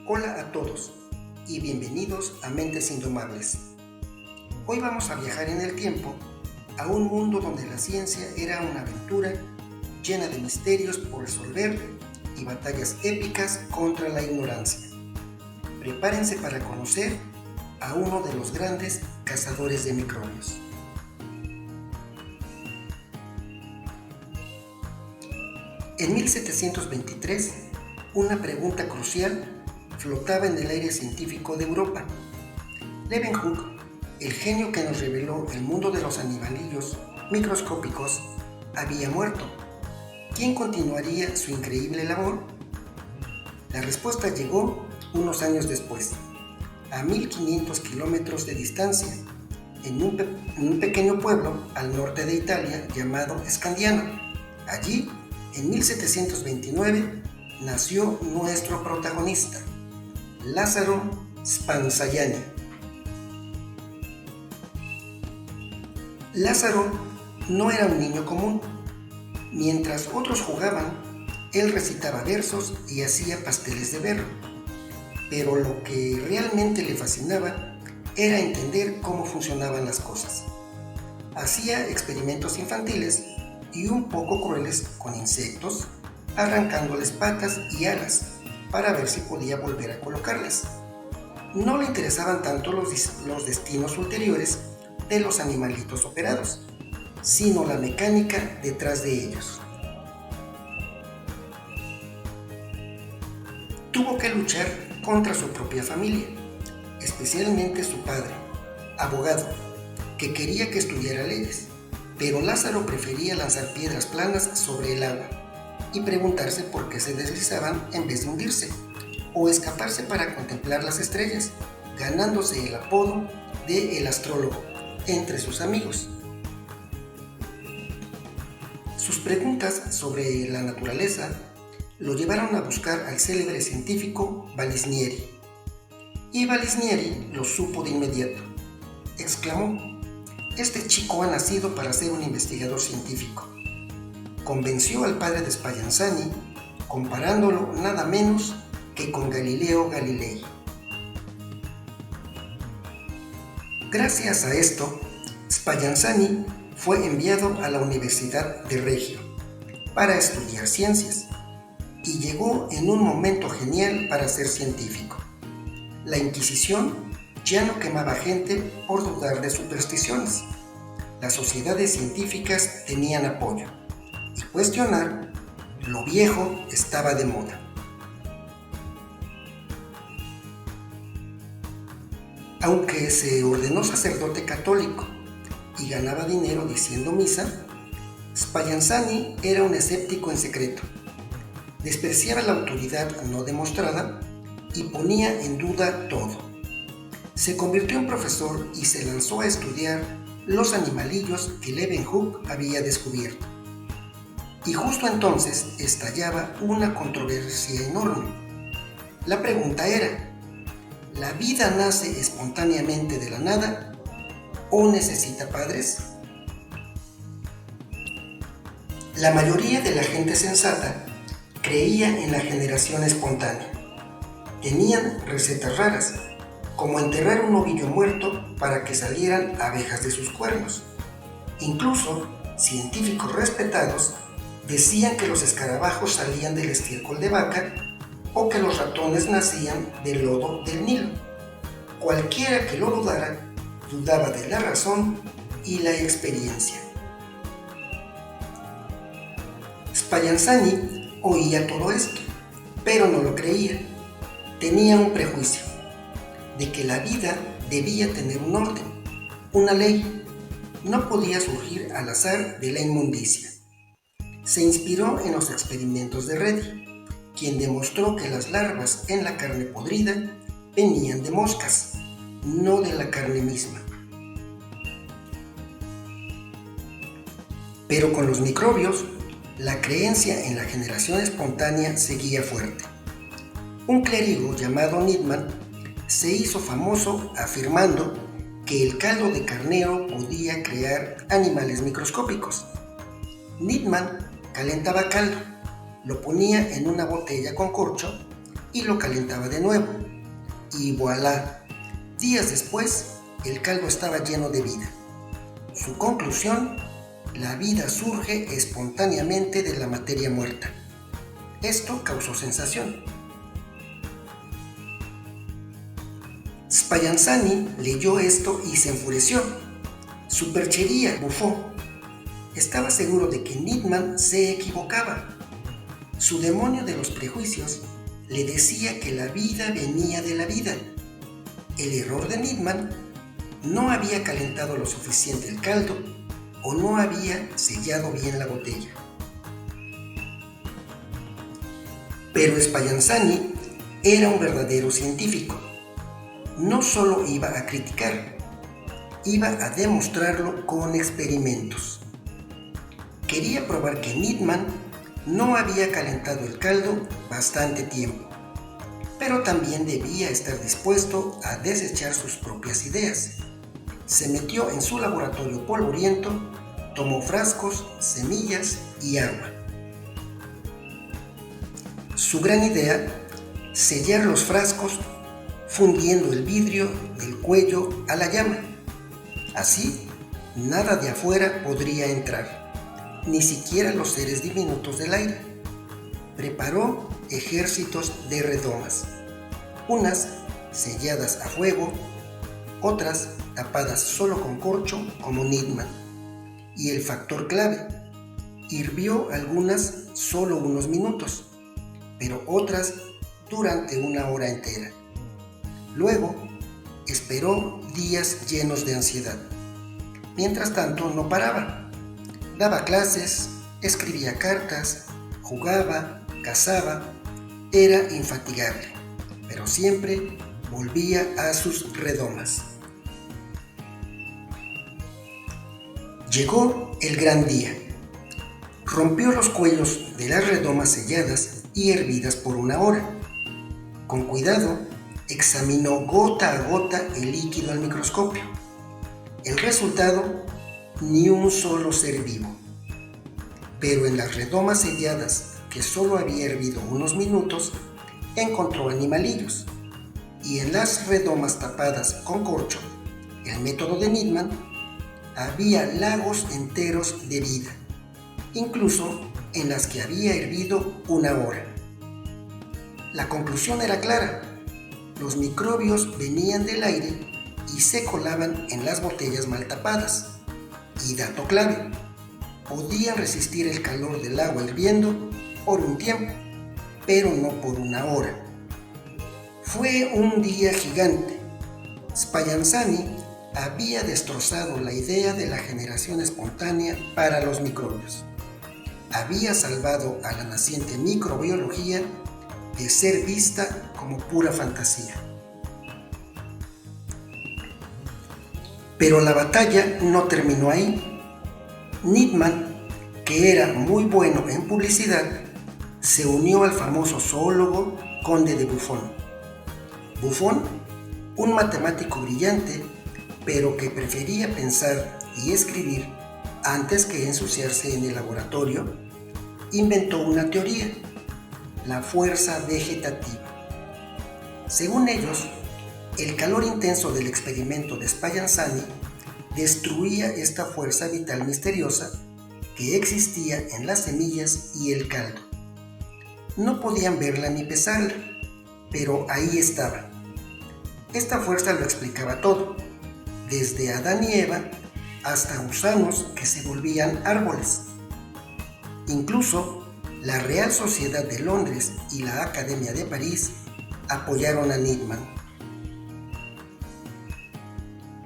Hola a todos y bienvenidos a Mentes Indomables. Hoy vamos a viajar en el tiempo a un mundo donde la ciencia era una aventura llena de misterios por resolver y batallas épicas contra la ignorancia. Prepárense para conocer a uno de los grandes cazadores de microbios. En 1723, una pregunta crucial flotaba en el aire científico de Europa. Leeuwenhoek, el genio que nos reveló el mundo de los animalillos microscópicos, había muerto. ¿Quién continuaría su increíble labor? La respuesta llegó unos años después, a 1500 kilómetros de distancia, en un pequeño pueblo al norte de Italia llamado Scandiano. Allí, en 1729, nació nuestro protagonista, Lazzaro Spallanzani. Lázaro no era un niño común. Mientras otros jugaban, él recitaba versos y hacía pasteles de berro. Pero lo que realmente le fascinaba era entender cómo funcionaban las cosas. Hacía experimentos infantiles y un poco crueles con insectos, arrancándoles patas y alas para ver si podía volver a colocarlas. No le interesaban tanto los destinos ulteriores de los animalitos operados, sino la mecánica detrás de ellos. Tuvo que luchar contra su propia familia, especialmente su padre, abogado, que quería que estudiara leyes, pero Lázaro prefería lanzar piedras planas sobre el agua y preguntarse por qué se deslizaban en vez de hundirse, o escaparse para contemplar las estrellas, ganándose el apodo de El Astrólogo entre sus amigos. Sus preguntas sobre la naturaleza lo llevaron a buscar al célebre científico Vallisnieri. Y Vallisnieri lo supo de inmediato. Exclamó: "Este chico ha nacido para ser un investigador científico". Convenció al padre de Spallanzani, comparándolo nada menos que con Galileo Galilei. Gracias a esto, Spallanzani fue enviado a la Universidad de Reggio para estudiar ciencias y llegó en un momento genial para ser científico. La Inquisición ya no quemaba gente por dudar de supersticiones. Las sociedades científicas tenían apoyo y cuestionar lo viejo estaba de moda. Aunque se ordenó sacerdote católico y ganaba dinero diciendo misa, Spallanzani era un escéptico en secreto. Despreciaba la autoridad no demostrada y ponía en duda todo. Se convirtió en profesor y se lanzó a estudiar los animalillos que Leeuwenhoek había descubierto. Y justo entonces estallaba una controversia enorme. La pregunta era: ¿la vida nace espontáneamente de la nada o necesita padres? La mayoría de la gente sensata creía en la generación espontánea. Tenían recetas raras, como enterrar un ovillo muerto para que salieran abejas de sus cuernos. Incluso científicos respetados decían que los escarabajos salían del estiércol de vaca o que los ratones nacían del lodo del Nilo. Cualquiera que lo dudara, dudaba de la razón y la experiencia. Spallanzani oía todo esto, pero no lo creía. Tenía un prejuicio de que la vida debía tener un orden, una ley. No podía surgir al azar de la inmundicia. Se inspiró en los experimentos de Redi, quien demostró que las larvas en la carne podrida venían de moscas, no de la carne misma. Pero con los microbios, la creencia en la generación espontánea seguía fuerte. Un clérigo llamado Nitman se hizo famoso afirmando que el caldo de carnero podía crear animales microscópicos. Nitman calentaba caldo, lo ponía en una botella con corcho y lo calentaba de nuevo. Y voilà, días después, el caldo estaba lleno de vida. Su conclusión: la vida surge espontáneamente de la materia muerta. Esto causó sensación. Spallanzani leyó esto y se enfureció. Superchería, bufó. Estaba seguro de que Needman se equivocaba. Su demonio de los prejuicios le decía que la vida venía de la vida. El error de Needman: no había calentado lo suficiente el caldo o no había sellado bien la botella. Pero Spallanzani era un verdadero científico. No solo iba a criticar, iba a demostrarlo con experimentos. Quería probar que Needman no había calentado el caldo bastante tiempo, pero también debía estar dispuesto a desechar sus propias ideas. Se metió en su laboratorio polvoriento, tomó frascos, semillas y agua. Su gran idea: sellar los frascos fundiendo el vidrio del cuello a la llama. Así, nada de afuera podría entrar, ni siquiera los seres diminutos del aire. Preparó ejércitos de redomas, unas selladas a fuego, otras tapadas solo con corcho como Needman. Y el factor clave: hirvió algunas solo unos minutos, pero otras durante una hora entera. Luego, esperó días llenos de ansiedad. Mientras tanto, no paraba. Daba clases, escribía cartas, jugaba, cazaba. Era infatigable, pero siempre volvía a sus redomas. Llegó el gran día. Rompió los cuellos de las redomas selladas y hervidas por una hora. Con cuidado, examinó gota a gota el líquido al microscopio. El resultado: ni un solo ser vivo. Pero en las redomas selladas, que solo había hervido unos minutos, encontró animalillos. Y en las redomas tapadas con corcho, el método de Needman, había lagos enteros de vida, incluso en las que había hervido una hora. La conclusión era clara: los microbios venían del aire y se colaban en las botellas mal tapadas. Y dato clave: podían resistir el calor del agua hirviendo por un tiempo, pero no por una hora. Fue un día gigante. Spallanzani había destrozado la idea de la generación espontánea para los microbios. Había salvado a la naciente microbiología de ser vista como pura fantasía. Pero la batalla no terminó ahí. Needman, que era muy bueno en publicidad, se unió al famoso zoólogo Conde de Buffon. Buffon, un matemático brillante, pero que prefería pensar y escribir antes que ensuciarse en el laboratorio, inventó una teoría: la fuerza vegetativa. Según ellos, el calor intenso del experimento de Spallanzani destruía esta fuerza vital misteriosa que existía en las semillas y el caldo. No podían verla ni pesarla, pero ahí estaba. Esta fuerza lo explicaba todo, desde Adán y Eva hasta gusanos que se volvían árboles. Incluso la Real Sociedad de Londres y la Academia de París apoyaron a Needman.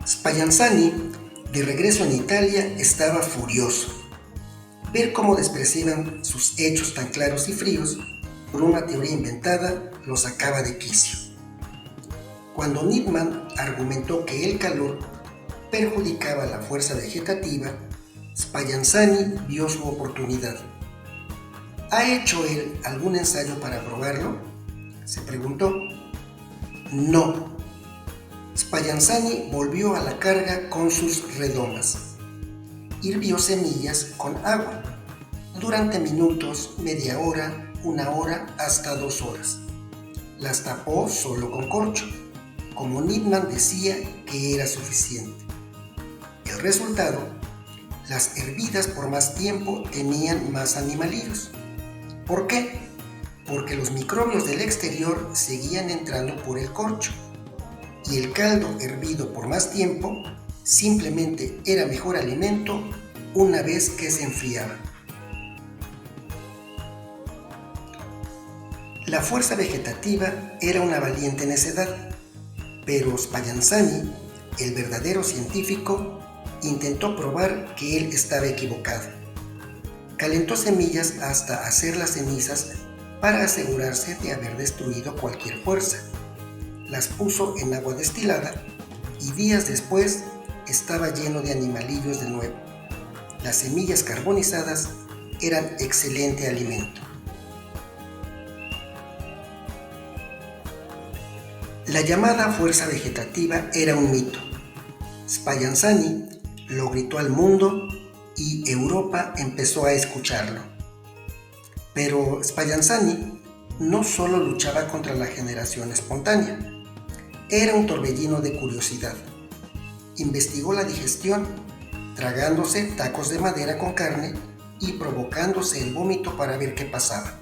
Spallanzani, de regreso en Italia, estaba furioso. Ver cómo despreciaban sus hechos tan claros y fríos por una teoría inventada lo sacaba de quicio. Cuando Needman argumentó que el calor perjudicaba la fuerza vegetativa, Spallanzani vio su oportunidad. ¿Ha hecho él algún ensayo para probarlo?, se preguntó. No. Spallanzani volvió a la carga con sus redomas. Hirvió semillas con agua durante minutos, media hora, una hora, hasta 2 horas. las tapó solo con corcho, como Needham decía que era suficiente. El resultado, las hervidas por más tiempo tenían más animalillos. ¿Por qué? Porque los microbios del exterior seguían entrando por el corcho y el caldo hervido por más tiempo simplemente era mejor alimento una vez que se enfriaba. La fuerza vegetativa era una valiente necedad, pero Spallanzani, el verdadero científico, intentó probar que él estaba equivocado. Calentó semillas hasta hacerlas cenizas para asegurarse de haber destruido cualquier fuerza. Las puso en agua destilada y días después estaba lleno de animalillos de nuevo. Las semillas carbonizadas eran excelente alimento. La llamada fuerza vegetativa era un mito. Spallanzani lo gritó al mundo y Europa empezó a escucharlo. Pero Spallanzani no solo luchaba contra la generación espontánea, era un torbellino de curiosidad. Investigó la digestión, tragándose tacos de madera con carne y provocándose el vómito para ver qué pasaba.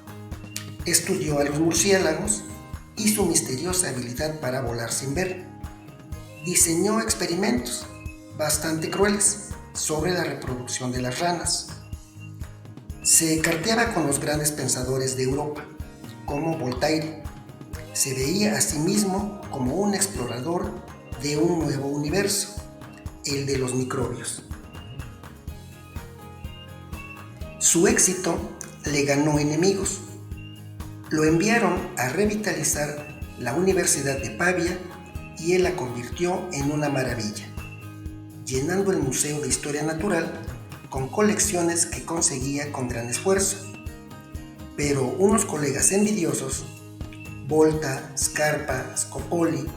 Estudió a los murciélagos y su misteriosa habilidad para volar sin ver. Diseñó experimentos bastante crueles sobre la reproducción de las ranas. Se carteaba con los grandes pensadores de Europa, como Voltaire. Se veía a sí mismo como un explorador de un nuevo universo, el de los microbios. Su éxito le ganó enemigos. Lo enviaron a revitalizar la Universidad de Pavia y él la convirtió en una maravilla, llenando el Museo de Historia Natural con colecciones que conseguía con gran esfuerzo. Pero unos colegas envidiosos, Volta, Scarpa, Scopoli,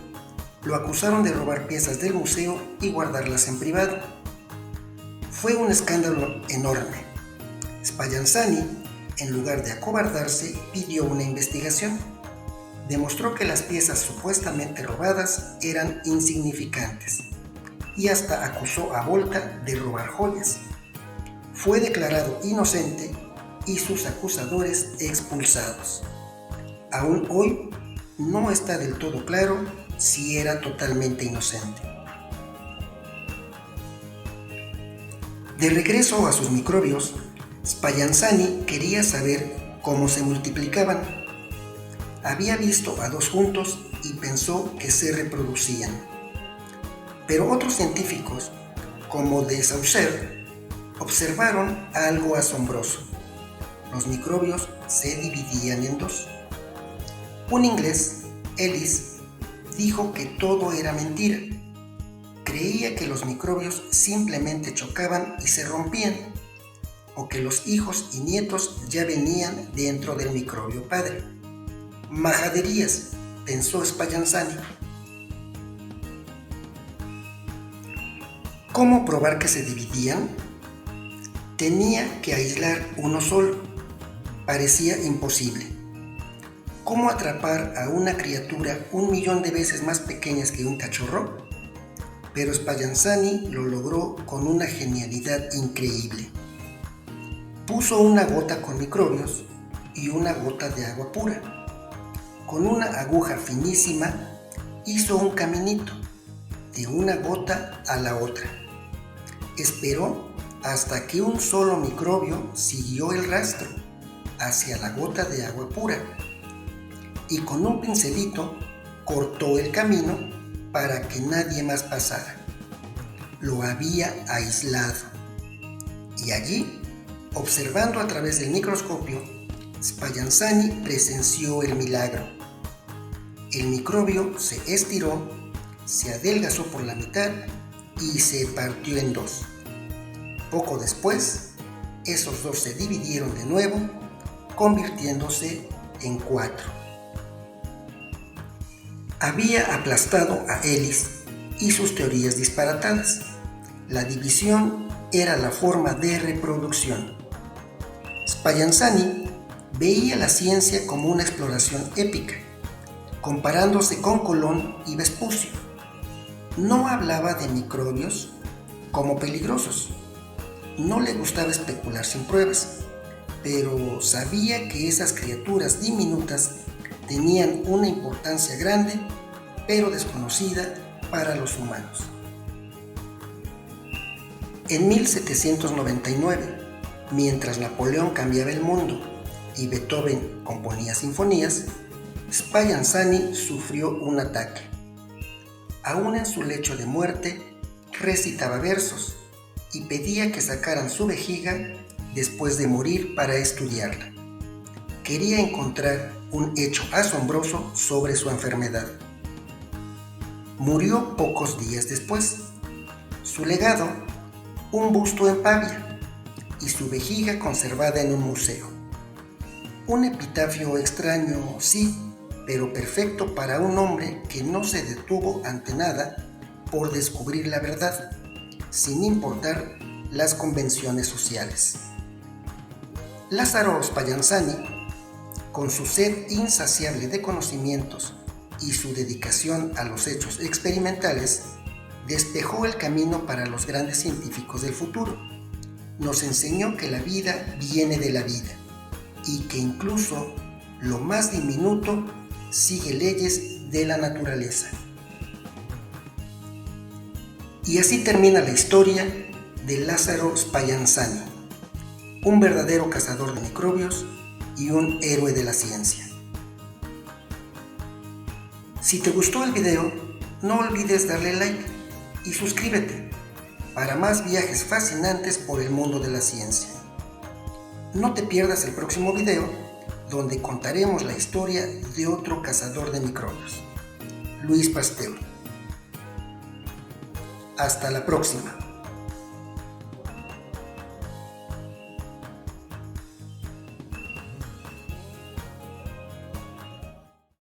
lo acusaron de robar piezas del museo y guardarlas en privado. Fue un escándalo enorme. Spallanzani, en lugar de acobardarse, pidió una investigación. Demostró que las piezas supuestamente robadas eran insignificantes y hasta acusó a Volta de robar joyas. Fue declarado inocente y sus acusadores expulsados. Aún hoy no está del todo claro si era totalmente inocente. De regreso a sus microbios, Spallanzani quería saber cómo se multiplicaban. Había visto a dos juntos y pensó que se reproducían. Pero otros científicos, como de Saussure, observaron algo asombroso. Los microbios se dividían en dos. Un inglés, Ellis, dijo que todo era mentira. Creía que los microbios simplemente chocaban y se rompían, o que los hijos y nietos ya venían dentro del microbio padre. Majaderías, pensó Spallanzani. ¿Cómo probar que se dividían? Tenía que aislar uno solo. Parecía imposible. ¿Cómo atrapar a una criatura 1.000.000 de veces más pequeña que un cachorro? Pero Spallanzani lo logró con una genialidad increíble. Puso una gota con microbios y una gota de agua pura. Con una aguja finísima hizo un caminito de una gota a la otra. Esperó hasta que un solo microbio siguió el rastro hacia la gota de agua pura y con un pincelito cortó el camino para que nadie más pasara. Lo había aislado. Y allí, observando a través del microscopio, Spallanzani presenció el milagro. El microbio se estiró, se adelgazó por la mitad y se partió en dos. Poco después, esos dos se dividieron de nuevo, convirtiéndose en 4. Había aplastado a Ellis y sus teorías disparatadas. La división era la forma de reproducción. Spallanzani veía la ciencia como una exploración épica. comparándose con Colón y Vespucio. No hablaba de microbios como peligrosos. No le gustaba especular sin pruebas, pero sabía que esas criaturas diminutas tenían una importancia grande, pero desconocida para los humanos. En 1799, mientras Napoleón cambiaba el mundo y Beethoven componía sinfonías, Spallanzani sufrió un ataque. Aún en su lecho de muerte, recitaba versos y pedía que sacaran su vejiga después de morir para estudiarla. Quería encontrar un hecho asombroso sobre su enfermedad. Murió pocos días después. Su legado, un busto en Pavia y su vejiga conservada en un museo. Un epitafio extraño, sí, pero perfecto para un hombre que no se detuvo ante nada por descubrir la verdad, sin importar las convenciones sociales. Lázaro Spallanzani, con su sed insaciable de conocimientos y su dedicación a los hechos experimentales, despejó el camino para los grandes científicos del futuro. Nos enseñó que la vida viene de la vida y que incluso lo más diminuto sigue leyes de la naturaleza. Y así termina la historia de Lázaro Spallanzani, un verdadero cazador de microbios y un héroe de la ciencia. Si te gustó el video, no olvides darle like y suscríbete para más viajes fascinantes por el mundo de la ciencia. No te pierdas el próximo video, donde contaremos la historia de otro cazador de microbios, Louis Pasteur. Hasta la próxima.